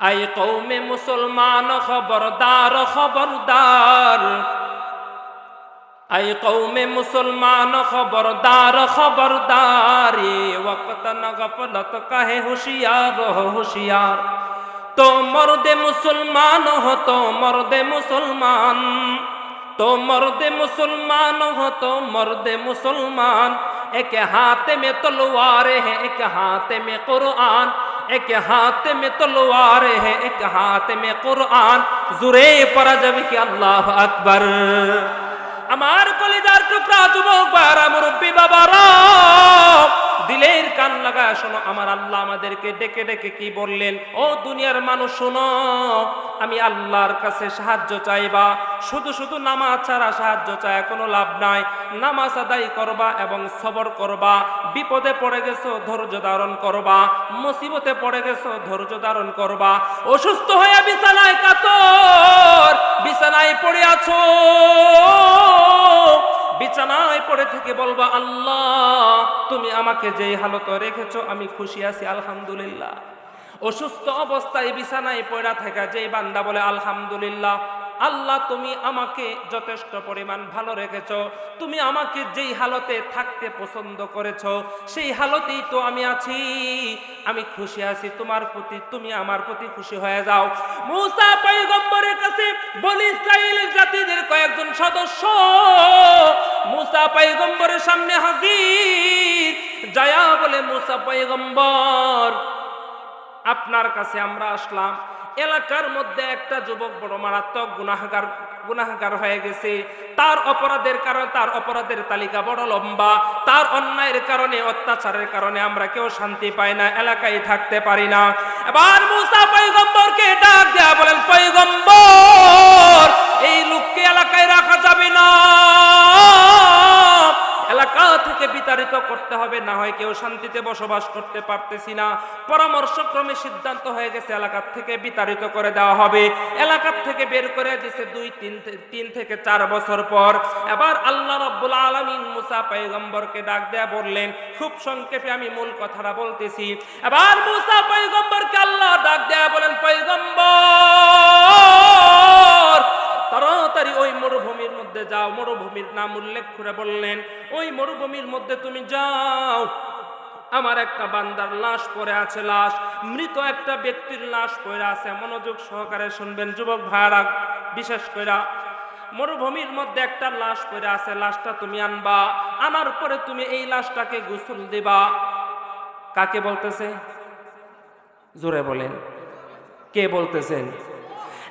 I কওমে মুসলমান খবরদার খবরদার, আই কওমে মুসলমান খবরদার খবরদার, ওয়াক্ত ন গফলত কাহে হুশিয়ার হুশিয়ার। তো মর্দে মুসলমান हो तो मर्दे मुसलमान, तो मर्दे मुसलमान हो तो मर्दे मुसलमान। एक हाथ में तलवार है एक हाथ में कुरान, एक हाथ में तलवार है एक हाथ में कुरान। जुरे पड़ा जब कि अल्लाह अकबर। আমার কলিজার টুকরা যুবক বাবা মুরব্বি বাবারা, দিলের কান লাগায় শোনো, আমার আল্লাহ আমাদেরকে ডেকে ডেকে কি বললেন? ও দুনিয়ার মানুষ শোনো, আমি আল্লাহর কাছে সাহায্য চাইবা। শুধু শুধু নামাজ ছাড়া সাহায্য চায় কোনো লাভ নাই। নামাজ আদায় করবা এবং সবর করবা। বিপদে পড়ে গেছো ধৈর্য ধারণ করবা, মুসিবতে পড়ে গেছো ধৈর্য ধারণ করবা। অসুস্থ হয়ে বিছানায় কাতর, বিছানায় পড়ে আছো, বিছানায় পড়ে থেকে বলবা আল্লাহ তুমি আমাকে যেই হালতে রেখেছো আমি খুশি আছি আলহামদুলিল্লাহ। অসুস্থ অবস্থায় বিছানায় পড়া থাকা যেই বান্দা বলে আলহামদুলিল্লাহ, আল্লাহ তুমি আমাকে যথেষ্ট পরিমাণ ভালো রেখেছো, তুমি আমাকে যেই হালতে থাকতে পছন্দ করেছো সেই হালতেই তো আমি আছি, আমি খুশি আছি তোমার প্রতি, তুমি আমার প্রতি খুশি হয়ে যাও। মুসা পয়গম্বরের কাছে বনি ইসরাইলের জাতিদের কয়েকজন সদস্য মুসা পয়গম্বরের সামনে হাজির, যায়া বলে মুসা পয়গম্বর আপনার কাছে আমরা আসলাম। এলাকার মধ্যে একটা যুবক বড় মারাত্মক গুনাহগার হয়ে গেছে। তার অপরাধের কারণে, তার অপরাধের তালিকা বড় লম্বা। তার অন্যায়ের কারণে, অত্যাচারের কারণে আমরা কেউ শান্তি পাই না, এলাকায় থাকতে পারি না। এবার মুসা পয়গম্বরকে ডাক দেয়া বলেন, পয়গম্বর এই লোককে এলাকায় রাখা যাবে না, এলাকা থেকে বিতাড়িত করতে হবে, না হয় কেউ শান্তিতে বসবাস করতে পারতেছি না। পরামর্শক্রমে সিদ্ধান্ত হয়ে গেছে এলাকা থেকে বিতাড়িত করে দেওয়া হবে। এলাকা থেকে বের করে দিয়েছে 2-3 থেকে 4 বছর পর। এবার আল্লাহ রাব্বুল আলামিন মুসা পয়গম্বরকে ডাক দেয়া বললেন, খুব সংক্ষেপে আমি মূল কথাটা বলতেছি। এবার মুসা পয়গম্বরকে আল্লাহ ডাক দেয়া বলেন, পয়গম্বর তাড়াতাড়ি ওই মরুভূমির মধ্যে যাও। মরুভূমির নাম উল্লেখ করে বললেন, ওই মরুভূমির মধ্যে তুমি যাও, আমার একটা বান্দার লাশ পড়ে আছে, লাশ, মৃত একটা ব্যক্তির লাশ পড়ে আছে। মনোযোগ সহকারে শুনবেন যুবক ভাইরা, বিশেষ করে মরুভূমির মধ্যে একটা লাশ পড়ে আছে, লাশটা তুমি আনবা, আনার পরে তুমি এই লাশটাকে গোসল দিবা। কাকে বলতেছে? জোরে বলেন, কে বলতেছেন?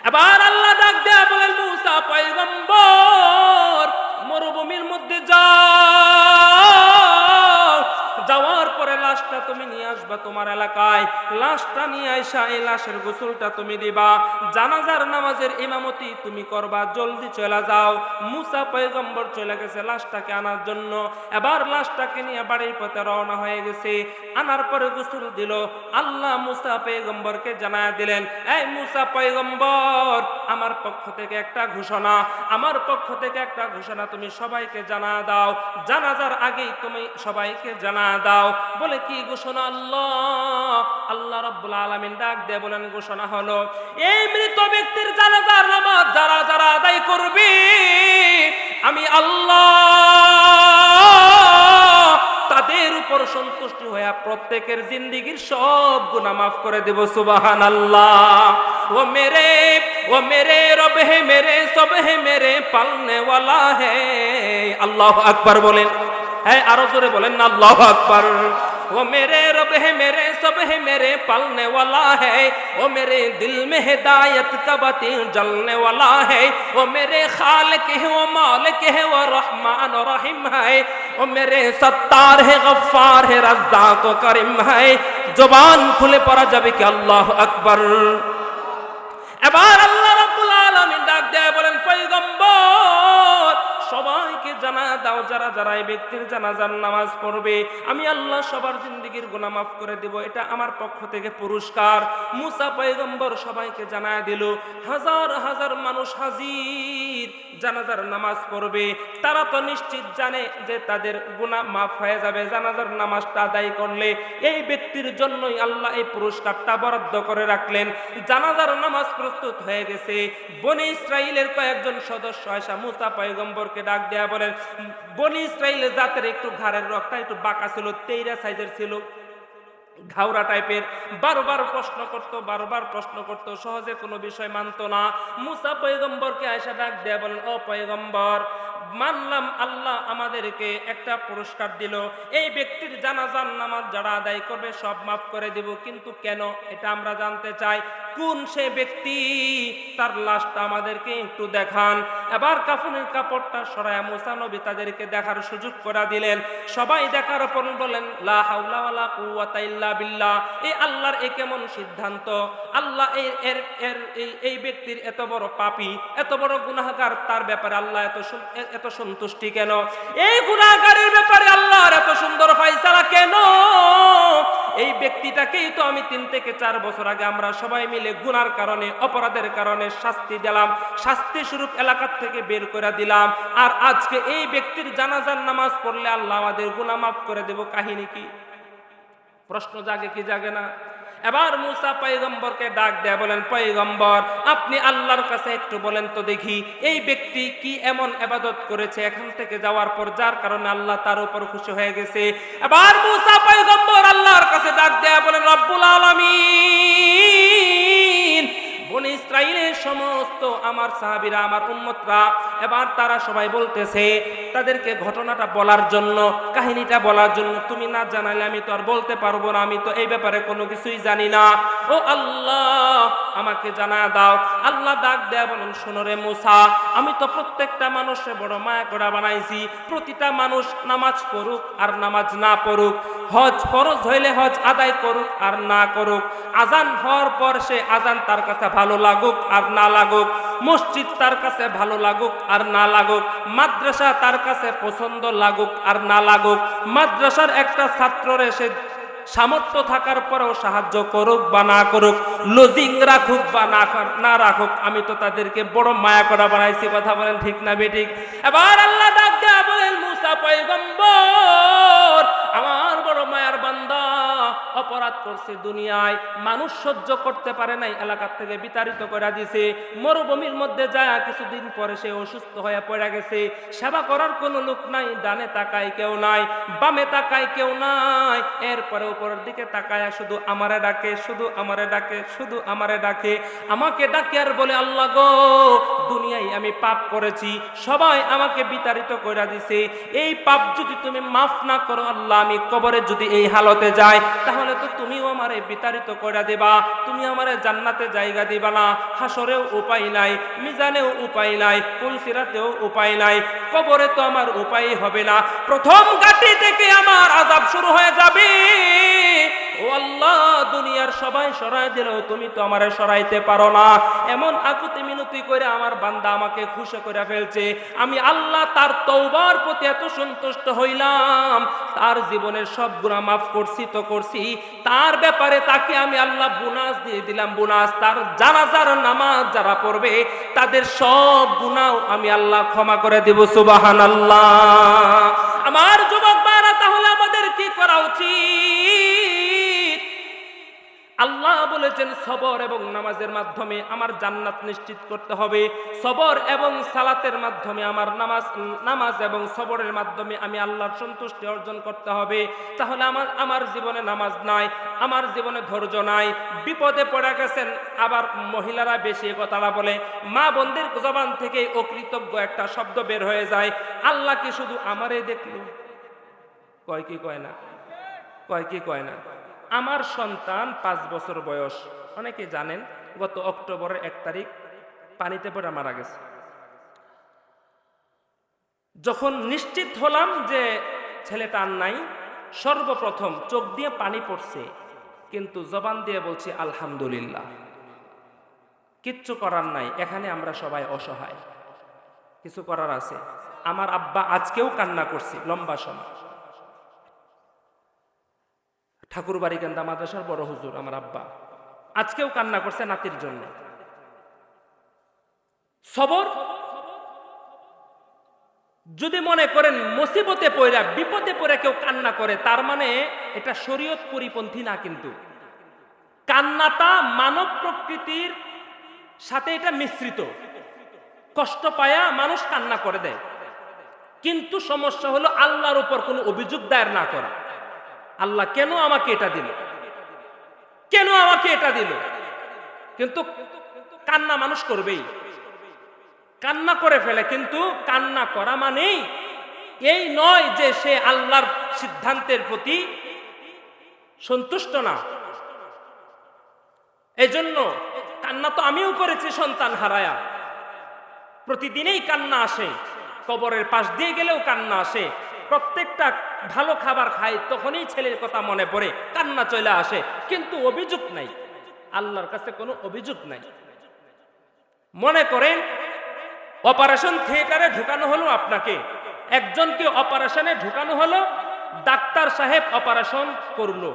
এবার আল্লাহ ডাক দেয়া বলেন, মুসা পয়গম্বর মরুভূমির মধ্যে যাও, যাওয়ার পরে লাশটা তুমি নিয়ে আসবা তোমার এলাকায়। লাশটা নিয়ে আইসা এই লাশের গোসলটা তুমি দিবা, জানাজার নামাজের ইমামতি তুমি করবা, জলদি চলে যাও। মুসা পয়গম্বর চলে গেছে লাশটাকে আনার জন্য। এবার লাশটাকে নিয়ে বাড়ির পথে রওনা হয়ে গেছে। আনার পরে গোসল দিল। আল্লাহ মুসা পয়গম্বরকে জানায় দিলেন, এই মুসা পয়গম্বর আমার পক্ষ থেকে একটা ঘোষণা, আমার পক্ষ থেকে একটা ঘোষণা তুমি সবাইকে জানা দাও, জানাজার আগেই তুমি সবাইকে জানা দাও। বলে কি ঘোষণা? আল্লাহ রাব্বুল আলামিন ডাক দিয়ে বলেন, ঘোষণা হলো এই মৃত ব্যক্তির জানাজার নামাজ যারা যারা আদায় করবে আমি আল্লাহ তাদের উপর সন্তুষ্ট হয়ে প্রত্যেকের জিন্দেগীর সব গুনাহ মাফ করে দেব। সুবহানাল্লাহ। ও মেরে রব হে, মেরে সব হে, মেরে পালনে ওয়ালা হে। আল্লাহু আকবার বলেন, হ্যাঁ আরো জোরে বলেন না, আল্লাহু আকবার। वो मेरे रब है, मेरे सब है, मेरे पालने वाला है। वो मेरे दिल में हिदायत का बत्ती जलने वाला है। वो मेरे खालिक है, वो मालिक है, वो रहमान और रहीम है। वो मेरे सत्तार है, गफ्फार है, रज़्ज़ाक़ और करीम है। जुबान खुले पड़ा जब कि अल्लाह अकबर। এবার আল্লাহ রাব্বুল আলামিন ডাক দেয়া বলেন, পয়গম্বর সবাইকে জানা দাও যারা যারা এই ব্যক্তির জানাজার নামাজ পড়বে আমি আল্লাহ সবার জিন্দেগির গুনাহ মাফ করে দেব, এটা আমার পক্ষ থেকে পুরস্কার। মুসা পয়গম্বর সবাইকে জানায় দিল। হাজার হাজার মানুষ হাজির জানাজার নামাজ পড়বে, তারা তো নিশ্চিত জানে যে তাদের গুনাহ মাফ হয়ে যাবে জানাজার নামাজটা আদায় করলে। এই ব্যক্তির জন্যই আল্লাহ এই পুরস্কারটা বরাদ্দ করে রাখলেন। জানাজার নামাজ প্রস্তুত হয়ে গেছে। বনি ইসরাইলের কয়েকজন সদস্য আয়েশা মুসা পয়গম্বরকে ডাক দেয়া বলেন, বনি ইসরাইলের জাতের একটু ঘাড়ের রগটা একটু বাঁকা ছিল, তেইরা সাইজের ছিল, ঘাওড়া টাইপের। বারবার প্রশ্ন করত, সহজে কোনো বিষয় মানতো না। মুসা পয়গম্বরকে আয়েশা ডাক দেয়া বলেন, ও পয়গম্বর, মানলাম আল্লাহ আমাদেরকে একটা পুরস্কার দিল, এই ব্যক্তির জানাজার নামাজ যারা আদায় করবে সব মাফ করে দিব, কিন্তু কেন এটা আমরা জানতে চাই। কোন সে ব্যক্তি, তার লাশটা আমাদেরকে একটু দেখান। এবার কাফনের কাপড়টা সরায়া মুসা নবী তাদেরকে দেখার সুযোগ করে দিলেন। সবাই দেখার পর বলেন, লা হাওলা ওয়ালা কুওয়াতা ইল্লা বিল্লাহ। এই আল্লাহর এ কেমন সিদ্ধান্ত! আল্লাহ এই ব্যক্তির এত বড় পাপী, এত বড় গুনাহগার, তার ব্যাপারে আল্লাহ এত সন্তুষ্টি কেন? এই গুনাহগারের ব্যাপারে আল্লাহর এত সুন্দর ফয়সালা কেন? এই ব্যক্তিটাকেই তো আমি 3 থেকে 4 বছর আগে আমরা সবাই মিলে গুনার কারণে, অপরাধের কারণে শাস্তি দিলাম, শাস্তি স্বরূপ এলাকার থেকে বের করে দিলাম, আর আজকে এই ব্যক্তির জানাজার নামাজ পড়লে আল্লাহ আমাদের গুনাহ মাফ করে দেব। কাহিনী কি? প্রশ্ন জাগে কি জাগে না? এবার মুসা পয়গম্বরকে ডাক দেয়া বলেন, পয়গম্বর আপনি আল্লাহর কাছে একটু বলেন তো দেখি, এই ব্যক্তি কি এমন ইবাদত করেছে এখান থেকে যাওয়ার পর যার কারণে আল্লাহ তার উপর খুশি হয়ে গেছে। এবার মুসা পয়গম্বর আল্লাহর কাছে ডাক দেয়া বলেন, রব্বুল আলামিন, বনি ইসরাইলের সমস্ত আমার সাহাবীরা, আমার উম্মতরা, এবার তারা সবাই বলতেছে তাদেরকে ঘটনাটা বলার জন্য, কাহিনীটা বলার জন্য, তুমি না জানালে আমি তো আর বলতে পারবো না, আমি তো এই ব্যাপারে কোনো কিছুই জানি না, ও আল্লাহ আমাকে জানা দাও। আল্লাহ ডাক দেয়া বলেন, শোনো রে মুসা, আমি তো প্রত্যেকটা মানুষে বড় মায়া করে বানাইছি, প্রতিটা মানুষ নামাজ পড়ুক আর নামাজ না পড়ুক, হজ ফরজ হইলে হজ আদায় করুক আর না করুক, আজান হওয়ার পর সে আজান তার কাছে ভালো লাগুক আর না লাগুক, মসজিদ তার কাছে ভালো লাগুক আর না লাগুক, মাদ্রাসা তার কাছে পছন্দ লাগুক আর না লাগুক, মাদ্রাসার একটা ছাত্ররে সে সামর্থ্য থাকার পরেও সাহায্য করুক বা না করুক, লজিং রাখুক বা না রাখুক, আমি তো তাদেরকে বড় মায়া করা বানাইছি। কথা বলেন ঠিক না বেঠিক? এবার আল্লাহ ডাক দেয়া বলেন, মুসা পয়গম্বর আমার বড় মায়ার বান্দা অপরাধ করছে দুনিয়ায়, মানুষ সহ্য করতে পারে নাই, এলাকা থেকে বিতাড়িত করে দিয়েছে, মরুভূমির মধ্যে যায় কিছুদিন পরে সে অসুস্থ হয়ে পড়ে গেছে, সেবা করার কোনো লোক নাই, ডানে তাকায় কেউ নাই, বামে তাকায় কেউ নাই, এরপরে উপরের দিকে তাকায় শুধু আমারে ডাকে, শুধু আমারে ডাকে, শুধু আমারে ডাকে, আমাকে ডাকে আর বলে, আল্লাহ গো দুনিয়ায় আমি পাপ করেছি, সবাই আমাকে বিতাড়িত করে দিছে, এই পাপ যদি তুমি মাফ না করো আল্লাহ, আমি কবরে যদি এই হালতে যাই তাহলে তো তুমিও আমারে বিতাড়িত করে দেবা, তুমি আমারে জান্নাতে জায়গা দিবা না, হাসরেও উপায় নাই, মিজানেও উপায় নাই, পুলসিরাতেও উপায় নাই, কবরে তো আমার উপায় হবে না, প্রথম ঘাটি থেকে আমার আযাব শুরু হয়ে যাবে। ও আল্লাহ, দুনিয়ার সবাই সরাই দিলেও তুমি তো আমারে সরাইতে পারো না। এমন আকুতি মিনতি করে আমার বান্দা আমাকে খুশি করে ফেলছে, আমি আল্লাহ তার তওবার প্রতি এত সন্তুষ্ট হইলাম, তার জীবনের সব গুনাহ মাফ করছি তো করছি, তার ব্যাপারে তাকে আমি আল্লাহ বোনাস দিয়ে দিলাম, বোনাস, তার জানাজার নামাজ যারা পড়বে তাদের সব গুনাহ আমি আল্লাহ ক্ষমা করে দেব। সুবহানাল্লাহ। আমার যুবক ভাইরা, তাহলে আমাদের কি করা উচিত? আল্লাহ বলেছেন সবর এবং নামাজের মাধ্যমে আমার জান্নাত নিশ্চিত করতে হবে, সবর এবং সালাতের মাধ্যমে আমার নামাজ এবং সবরের মাধ্যমে আমি আল্লাহর সন্তুষ্টি অর্জন করতে হবে। তাহলে আমার জীবনে নামাজ নাই, আমার জীবনে ধৈর্য নাই, বিপদে পড়ে গেছেন, আবার মহিলারা বেশি কথাটা বলে, মা বোনদের জবান থেকে অকৃতজ্ঞ একটা শব্দ বের হয়ে যায়, আল্লাহ কি শুধু আমারে দেখলো? কয় কি কয় না? কয় কি কয় না? আমার সন্তান 5 বছর বয়স, অনেকে জানেন, গত অক্টোবরের 1 তারিখ পানিতে পড়ে মারা গেছে। যখন নিশ্চিত হলাম যে ছেলেটা আর নাই, সর্বপ্রথম চোখ দিয়ে পানি পড়ছে, কিন্তু জবান দিয়ে বলছি আলহামদুলিল্লাহ। কিচ্ছু করার নাই, এখানে আমরা সবাই অসহায়, কিছু করার আছে? আমার আব্বা আজকেও কান্না করছে লম্বা সময়। ঠাকুরবাড়ি কেন্দা মাদ্রাসার বড় হুজুর আমার আব্বা আজকেও কান্না করছে নাতির জন্য। সবর, যদি মনে করেন মুসিবতে পড়া বিপদে পড়ে কেউ কান্না করে তার মানে এটা শরীয়ত পরিপন্থী না, কিন্তু কান্নাটা মানব প্রকৃতির সাথে এটা মিশ্রিত। কষ্ট পায়া মানুষ কান্না করে দেয়, কিন্তু সমস্যা হলো আল্লাহর উপর কোনো অভিযোগ দায়ের না করা। আল্লাহ কেন আমাকে এটা দিল, কেন আমাকে এটা দিল? কিন্তু কান্না মানুষ করবেই, কান্না করে ফেলে, কিন্তু কান্না করা মানেই এই নয় যে সে আল্লাহর সিদ্ধান্তের প্রতি সন্তুষ্ট না। এজন্য কান্না তো আমিও করেছি সন্তান হারায়া, প্রতিদিনই কান্না আসে, কবরের পাশ দিয়ে গেলেও কান্না আসে। প্রত্যেকটা ভালো খাবার খাই তখনই ছেলের কথা মনে পড়ে, কান্না চলে আসে, কিন্তু অভিযোগ নাই, আল্লাহর কাছে কোনো অভিযোগ নাই। মনে করেন অপারেশন থিয়েটারে ঢুকানো হলো, আপনাকে একজনকে অপারেশনে ঢুকানো হলো, ডাক্তার সাহেব অপারেশন করলো।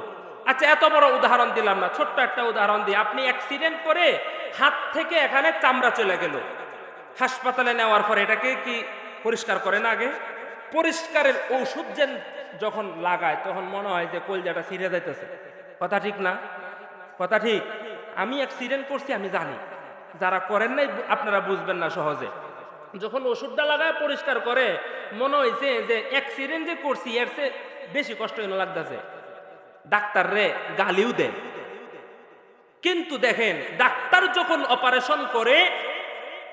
আচ্ছা, এত বড় উদাহরণ দিলাম না, ছোট্ট একটা উদাহরণ দিই। আপনি অ্যাক্সিডেন্ট করে হাত থেকে এখানে চামড়া চলে গেল, হাসপাতালে নেওয়ার পরে এটাকে কি পরিষ্কার করে না? আগে পরিষ্কারের ঔষধ যখন লাগায় তখন মনে হয় যে কলজাটা ছিঁড়ে যাইতেছে। কথা ঠিক না? কথা ঠিক। আমি অ্যাক্সিডেন্ট করছি, আমি জানি, যারা করেন নাই আপনারা বুঝবেন না সহজে। যখন ওষুধটা লাগায় পরিষ্কার করে মনে হয়েছে যে অ্যাক্সিডেন্ট যে করছি এর চেয়ে বেশি কষ্ট এনে লাগতেছে, ডাক্তার রে গালিও দেন। কিন্তু দেখেন ডাক্তার যখন অপারেশন করে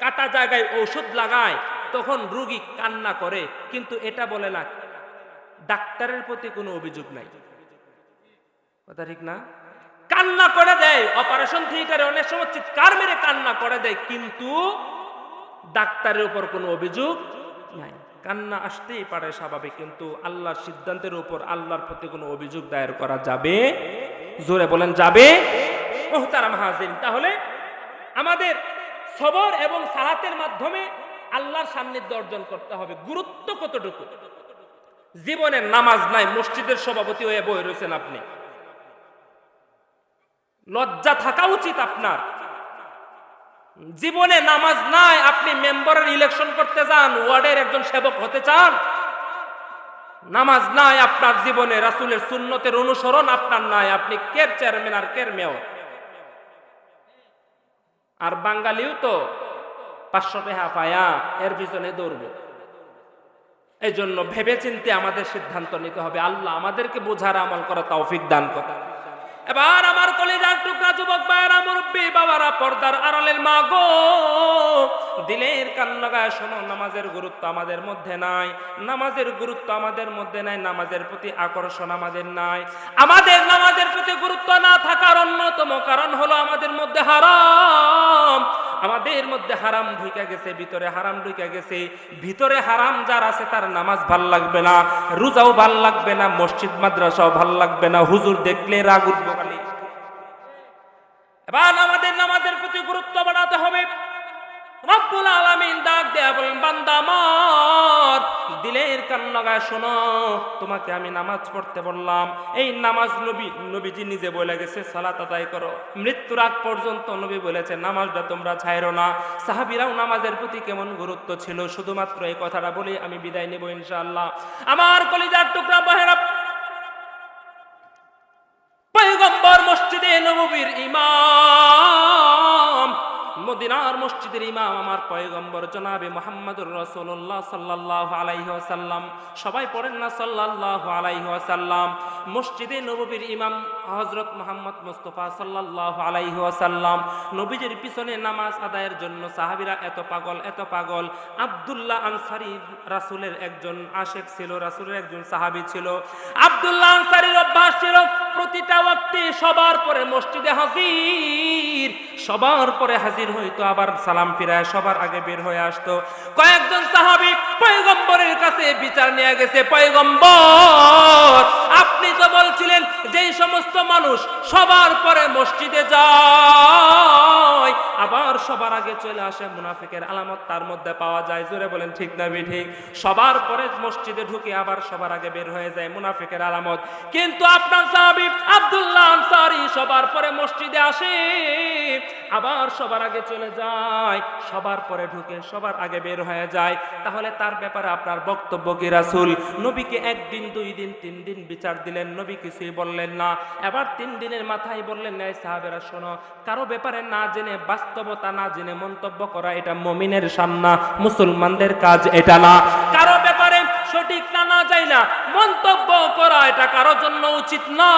কাটা জায়গায় ঔষধ লাগায় তখন রোগী কান্না করে, কিন্তু এটা বলে না ডাক্তারের প্রতি কোনো অভিযোগ নাই। কথা ঠিক না? কান্না করে দেয় অপারেশন থিয়েটারে, অনেক সময় চিৎকার মেরে কান্না করে দেয়, কিন্তু ডাক্তারের উপর কোনো অভিযোগ নাই। কান্না আসতেই পারে স্বাভাবিক, কিন্তু আল্লাহর সিদ্ধান্তের উপর আল্লাহর প্রতি কোনো অভিযোগ দায়ের করা যাবে? জোরে বলেন যাবে? মুহতারাম হাজিরিন, তাহলে আমাদের সবর এবং সালাতের মাধ্যমে আল্লাহর সান্নিধ্য অর্জন করতে হবে। গুরুত্ব কতটুকু? জীবনে নামাজ নাই, মসজিদের সভাপতি হয়ে বসে রয়েছেন আপনি, লজ্জা থাকা উচিত আপনার। জীবনে নামাজ নাই, আপনি মেম্বারের ইলেকশন করতে যান, ওয়ার্ডের একজন সেবক হতে চান, নামাজ নাই আপনার জীবনে, রাসূলের সুন্নতের অনুসরণ আপনার নাই, আপনি কের চেয়ারম্যান আর কের মেয়র। আর বাঙালিও তো 500 টাকা পায়া এর পিছনে দৌড়বে। এই জন্য ভেবে চিন্তে আমাদের সিদ্ধান্ত নিতে হবে। আল্লাহ আমাদেরকে বোঝার আমল করা তৌফিক দান করেন। এবার আমার কলিজার টুকরা যুবক ভাইরা, মুরব্বী বাবারা, পর্দার আড়ালের মা গো, দিলের কান লাগায় শোনো, নামাজের গুরুত্ব আমাদের মধ্যে নাই, নামাজের গুরুত্ব আমাদের মধ্যে নাই, নামাজের প্রতি আকর্ষণ আমাদের নাই। আমাদের নামাজের প্রতি গুরুত্ব না থাকার অন্যতম কারণ হলো আমাদের মধ্যে হারাম, আমাদের মধ্যে হারাম ঢুকে গেছে, ভিতরে হারাম ঢুকে গেছে। ভিতরে হারাম যার আছে তার নামাজ ভাল লাগবে না, রোজাও ভাল লাগবে না, মসজিদ মাদ্রাসাও ভাল লাগবে না, হুজুর দেখলে রাগ উঠবে খালি। এবার আমাদের নামাজের প্রতি গুরুত্ব বাড়াতে হবে। রব্বুল আলামিন ডাক দেয়া বলেন, বান্দা আমার দিলের কান লাগায় শোনো, তোমাকে আমি নামাজ পড়তে বললাম। এই নামাজ নবীজি নিজে বলে গেছে সালাত আদায় করো, মৃত্যুর আগ পর্যন্ত নবী বলেছে নামাজটা তোমরা ছাইরো না। সাহাবীরাও নামাজের প্রতি কেমন গুরুত্ব ছিল, শুধুমাত্র এই কথাটা বলে আমি বিদায় নেব ইনশাআল্লাহ। আমার কলিজার টুকরা বাহেরা, পয়গম্বর মসজিদে নববীর ইমাম, মদিনার মসজিদের ইমাম আমার পয়গম্বর জনাবে মুহাম্মদুর রাসূলুল্লাহ সাল্লাল্লাহু আলাইহি ওয়াসাল্লাম। সবাই পড়েন না সাল্লাল্লাহু আলাইহি ওয়াসাল্লাম। মসজিদে নববীর ইমাম হযরত মুহাম্মদ মুস্তাফা সাল্লাল্লাহু আলাইহি ওয়াসাল্লাম। নবীজির পিছনে নামাজ আদায়ের জন্য সাহাবীরা এত পাগল, এত পাগল। আব্দুল্লাহ আনসারী রাসূলের একজন আশিক ছিল, রাসূলের একজন সাহাবী ছিল। আব্দুল্লাহ আনসারীর অভ্যাস ছিল প্রতিটা ওয়াক্তে সবার পরে মসজিদে হাজির, সবার পরে হাজির হইতো, আবার সালাম ফিরায় সবার আগে বের হয়ে আসতো। কয়েকজন সাহাবী পয়গম্বরের কাছে বিচার নিয়ে গেছে, পয়গম্বর আপনি তো বলছিলেন যেই সমস্ত মানুষ সবার পরে মসজিদে যায় আবার সবার আগে চলে আসে, মুনাফিকের আলামত তার মধ্যে পাওয়া যায়। জোরে বলেন ঠিক না ঠিক? সবার পরে মসজিদে ঢুকে আবার সবার আগে বের হয়ে যায়, মুনাফিকের আলামত। কিন্তু আপনার সাহাবী আব্দুল্লাহ আনসারী সবার পরে মসজিদে আসে, আবার সবার আগে চলে যায়, সবার পরে ঢুকে সবার আগে বের হয়ে যায়। তাহলে তার ব্যাপারে আপনার বক্তব্য কি? রাসূল নবীকে একদিন, 2 দিন, 3 দিন বিচার দিলেন, নবী কিছুই বললেন না। এবার 3 দিনের মাথায় বললেন, এই সাহাবেরা শোনো, কারো ব্যাপারে না জেনে, বাস্তবতা না জেনে মন্তব্য করা এটা মুমিনের সামনা, মুসলমানদের কাজ এটা না। কারো ব্যাপারে সঠিক না যাই না মন্তব্য করা এটা কারোর জন্য উচিত না।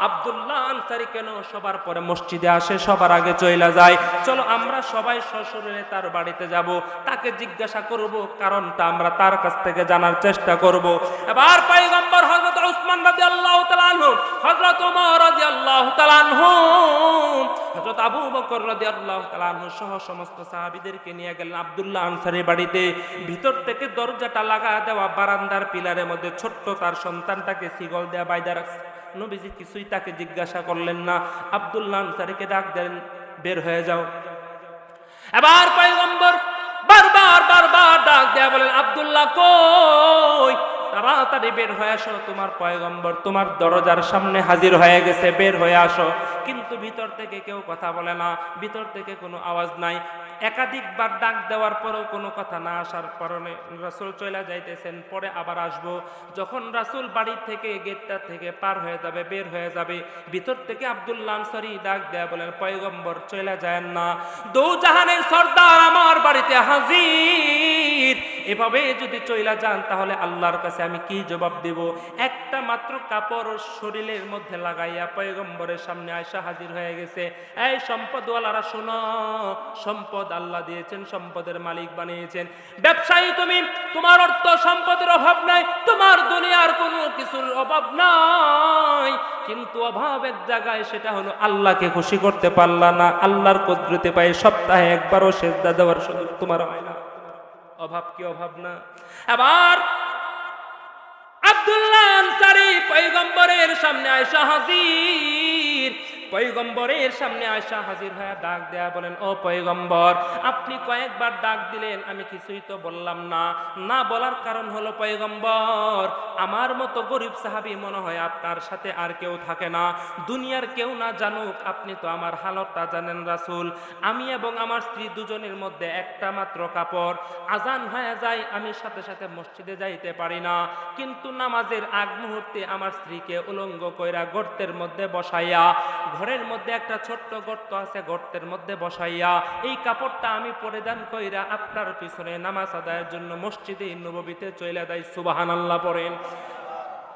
আব্দুল্লাহ আনসারী কেন সবার পরে মসজিদে আসে, সবার আগে চলে যায়? চলো আমরা সবাই সশরীরে তার বাড়িতে যাব, তাকে জিজ্ঞাসা করব, কারণটা আমরা তার কাছ থেকে জানার চেষ্টা করব। এবার পয়গম্বর হযরত উসমান রাদিয়াল্লাহু তাআলা আনহু, হযরত ওমর রাদিয়াল্লাহু তাআলা আনহু, হযরত আবু বকর রাদিয়াল্লাহু তাআলা আনহু সহ সমস্ত সাহাবীদেরকে নিয়ে গেলেন আব্দুল্লাহ আনসারীর বাড়িতে। ভিতর থেকে দরজাটা লাগা দেওয়া, বারান্দার পিলারের মধ্যে ছোট্ট তার সন্তানটাকে শিকল দেয়া বাইদা রাখছে। নবীজি কিছুই তাকে জিজ্ঞাসা করলেন না। আব্দুল্লাহ আনসারীকে ডাক দেন, বের হয়ে যাও। এবার পয়গম্বর বারবার ডাক দেয়া বলেন, আব্দুল্লাহ কই? তাড়াতাড়ি বের হয়ে আসো, তোমার পয়গম্বর তোমার দরজার সামনে হাজির হয়ে গেছে, বের হয়ে আসো। কিন্তু ভিতর থেকে কেউ কথা বলে না, ভিতর থেকে কোনো আওয়াজ নাই। একাধিকবার ডাক দেওয়ার পরেও কোনো কথা না আসার কারণে রাসূল চলে যাইতেছেন, পরে আবার আসবো। যখন রাসূল বাড়ি থেকে গেটটা থেকে পার হয়ে যাবে, বের হয়ে যাবে, ভিতর থেকে আব্দুল্লাহ আনসারী ডাক দেয়া বলেন, পয়গম্বর চলে যায় না, দৌজাহানের সর্দার আমার বাড়িতে হাজির। এভাবে যদি চলে যান তাহলে আল্লাহর কাছে আমি কি জবাব দেব? একটা মাত্র কাপড় শরীরের মধ্যে লাগাইয়া পয়গম্বরের সামনে আয়সা হাজির হয়ে গেছে। এই সম্পদওয়ালারা শোনো, সম্পদ আল্লাহ দিয়েছেন, সম্পদের মালিক বানিয়েছেন। ব্যবসায়ী তুমি, তোমার অর্থ সম্পদের অভাব নাই, তোমার দুনিয়ার কোনো কিছুর অভাব নাই, কিন্তু অভাব এক জায়গায়, সেটা হলো আল্লাহকে খুশি করতে পারলা না। আল্লাহর কুদরতে পায় সপ্তাহে একবারও সেজদা দেওয়ার সুযোগ তোমার হয় না। অভাব কি অভাব না? আবার আব্দুল্লাহ আনসারী পয়গম্বরের সামনে আয়েশা হাজির, পয়গম্বরের সামনে আয়েশা হাজির হয়ে ডাক দেয়া বলেন, ও পয়গম্বর, আপনি কয়েকবার ডাক দিলেন, আমি কিছুই তো বললাম না। না বলার কারণ হলো পয়গম্বর, আমার মতো গরিব সাহাবী মনে হয় আপনার সাথে আর কেউ থাকে না, দুনিয়ার কেউ না জানুক, আপনি তো আমার হালতটা জানেন রাসূল। আমি এবং আমার স্ত্রী দুজনের মধ্যে একটা মাত্র কাপড়, আজান হয়ে যায়, আমি সাথে সাথে মসজিদে যাইতে পারি না, কিন্তু নামাজের আগ মুহূর্তে আমার স্ত্রীকে উলঙ্গ কইরা গর্তের মধ্যে বসাইয়া, ঘরের মধ্যে একটা ছোট্ট গর্ত আছে, গর্তের মধ্যে বসাইয়া এই কাপড়টা আমি পরিধান কইরা আপনার পিছনে নামাজ আদায়ের জন্য মসজিদে নববীতে চলে যাই। সুবহানাল্লাহ পড়েন।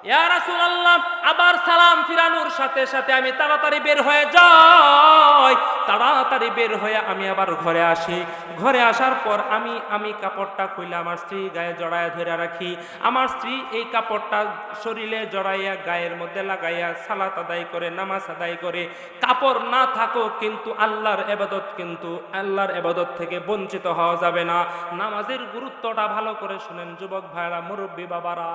ইয়া রাসূলুল্লাহ, আবার সালাম ফিরানোর সাথে সাথে আমি তাড়াতাড়ি বের হয়ে যাই, তাড়াতাড়ি বের হয়ে আমি আবার ঘরে আসি। ঘরে আসার পর আমি কাপড়টা খুলে আমার স্ত্রী গায়ে জড়াইয়া ধরে রাখি। আমার স্ত্রী এই কাপড়টা শরীরে জড়াইয়া গায়ের মধ্যে লাগাইয়া সালাত আদায় করে, নামাজ আদায় করে। কাপড় না থাকো কিন্তু আল্লাহর ইবাদত, কিন্তু আল্লাহর ইবাদত থেকে বঞ্চিত হওয়া যাবে না। নামাজের গুরুত্বটা ভালো করে শুনেন যুবক ভাইরা, মুরব্বী বাবারা।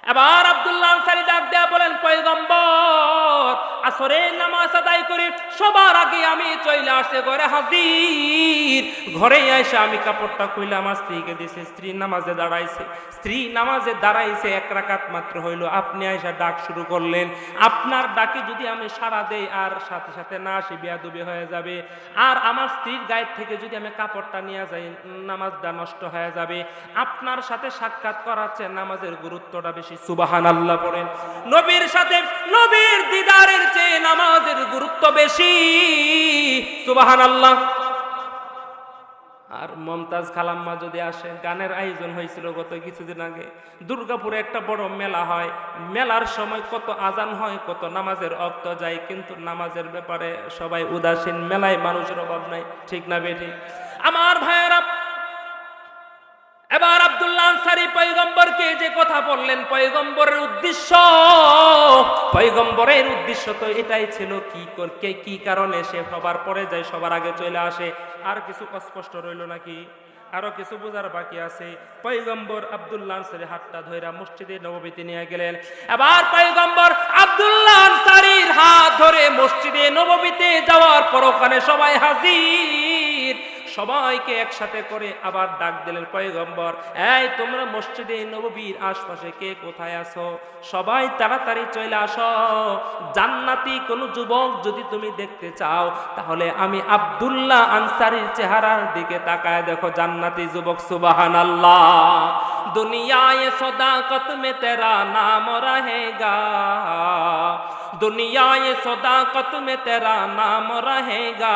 এবার আব্দুল্লাহ আনসারী ডাক দেয়া বলেন, পয়গম্বর আসরের নামাজ আদায় করে সবার আগে আমি চলে আসে ঘরে হাজির। ঘরে এসে আমি কাপড়টা খুলে আমার স্ত্রীকে দিয়েছি, স্ত্রী নামাজে দাঁড়াইছে, 1 রাকাত মাত্র হইল, আপনি এসে ডাক শুরু করলেন। আপনার ডাকে যদি আমি সাড়া দেই আর সাথে সাথে না আসি, বেয়াদবি হয়ে যাবে। আর আমার স্ত্রীর গায়ের থেকে যদি আমি কাপড়টা নিয়ে যাই, নামাজটা নষ্ট হয়ে যাবে। আপনার সাথে সাক্ষাৎ করাচ্ছে, নামাজের গুরুত্বটা বেশি। সুবহানাল্লাহ পড়েন। নবীর সাথে, নবীর দিদারের চেয়ে নামাজের গুরুত্ব বেশি। সুবহানাল্লাহ। আর মমতাজ খালাম্মা যদি আসে, গানের আয়োজন হয়েছিল গত কিছুদিন আগে, দুর্গাপুরে একটা বড় মেলা হয়, মেলার সময় কত আজান হয়, কত নামাজের ওয়াক্ত যায়, কিন্তু নামাজের ব্যাপারে সবাই উদাসীন। মেলায় মানুষের অভাব নাই, ঠিক না বেঠি? আমার ভাইয়েরা, এবার আব্দুল্লাহ আনসারী পয়গম্বরকে যে কথা বললেন, পয়গম্বরের উদ্দেশ্য তো এটাই ছিল, কি কারণে সে সবার পরে যায়, সবার আগে চলে আসে। আর কিছু অস্পষ্ট রইল নাকি? আরো কিছু বোঝার বাকি আছে। পয়গম্বর আব্দুল্লাহ আনসারী হাতটা ধইরা মসজিদে নববীতে নিয়ে গেলেন। এবার পয়গম্বর আব্দুল্লাহ আনসারীর হাত ধরে মসজিদে নববীতে যাওয়ার পর ওখানে সবাই হাজির। সবাইকে একসাথে করে আবার ডাক দিলেন পয়গম্বর, এই তোমরা মসজিদে নববীর আশপাশে কে কোথায় আছো? সবাই তাড়াতাড়ি চলে আসো। জান্নাতি কোন যুবক যদি তুমি দেখতে চাও তাহলে আমি আব্দুল্লাহ আনসারীর চেহারার দিকে তাকায় দেখো, জান্নাতি যুবক। সুবহানাল্লাহ। দুনিয়ায়ে সদাকত মে তেরা নাম রহেগা, दुनियाए सदाकत में तेरा नाम रहेगा,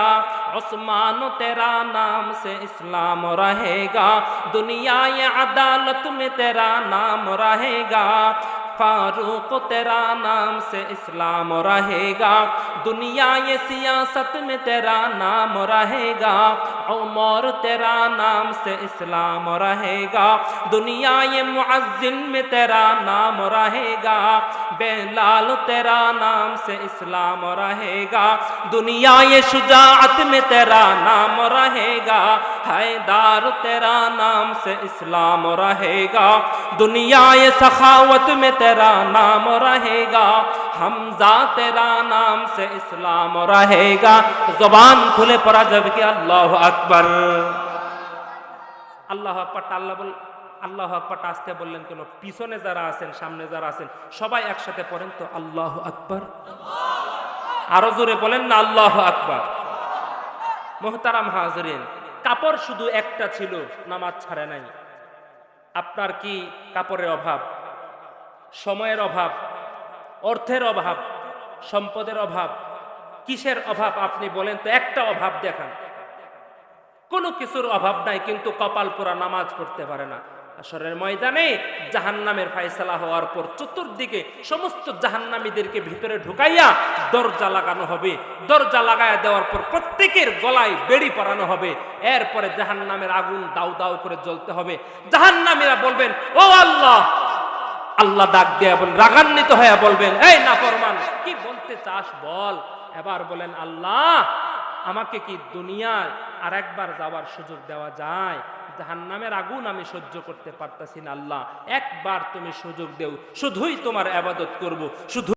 उस्मान तेरा नाम से इस्लाम रहेगा, दुनियाए अदालत में तेरा नाम रहेगा, फारूक तेरा नाम से इस्लाम रहेगा, दुनिया ये सियासत में तेरा नाम रहेगा, उमर तेरा नाम से इस्लाम रहेगा, दुनिया ये मुअज्जिन में तेरा नाम रहेगा, बेलाल तेरा नाम से इस्लाम रहेगा, दुनिया ये शुजाअत में तेरा नाम रहेगा, हैदार तेरा नाम से इस्लाम रहेगा, दुनिया ये सखावत में तेरा नाम रहेगा, हमजा तेरा नाम से इस्लाम रहेगा। जबान खुले पड़ा जब कि अल्लाह আকবার। আল্লাহ আকবার। আল্লাহ বল, আল্লাহ আকবার আসতে বললেন কেন? পিছনে যারা আছেন সামনে যারা আছেন সবাই একসাথে পড়েন তো আল্লাহ আকবার। আরো জোরে বলেন না আল্লাহ আকবার। মুহতারাম হাজিরিন, কাপড় শুধু একটা ছিল, নামাজ ছাড়ে নাই। আপনার কি কাপড়ের অভাব, সময়ের অভাব, অর্থের অভাব, সম্পদের অভাব, কিসের অভাব আপনি বলেন তো? একটা অভাব দেখান। কোনো কিছুর অভাব নাই, কিন্তু কপাল পোড়া নামাজ পড়তে পারে না। হাশরের ময়দানে জাহান্নামের ফয়সালা হওয়ার পর চতুর্দিকে সমস্ত জাহান্নামীদেরকে ভিতরে ঢুকাইয়া দরজা লাগানো হবে। দরজা লাগায়া দেওয়ার পর প্রত্যেকের গলায় বেড়ি পরানো হবে। এরপরে জাহান্নামের আগুন দাউ দাউ করে জ্বলতে হবে। জাহান্নামীরা বলবেন, ও আল্লাহ। আল্লাহ ডাক দেয়া বলেন, রাগান্বিত হয়ে বলবেন, এই নাফরমান, কি বলতে চাস বল। এবার বলেন, আল্লাহ আমাকে কি দুনিয়ায় আর একবার যাওয়ার সুযোগ দেওয়া যায়? জাহান্নামের আগুন আমি সহ্য করতে পারতাছি না, আল্লাহ একবার তুমি সুযোগ দেও, শুধুই তোমার ইবাদত করব, শুধু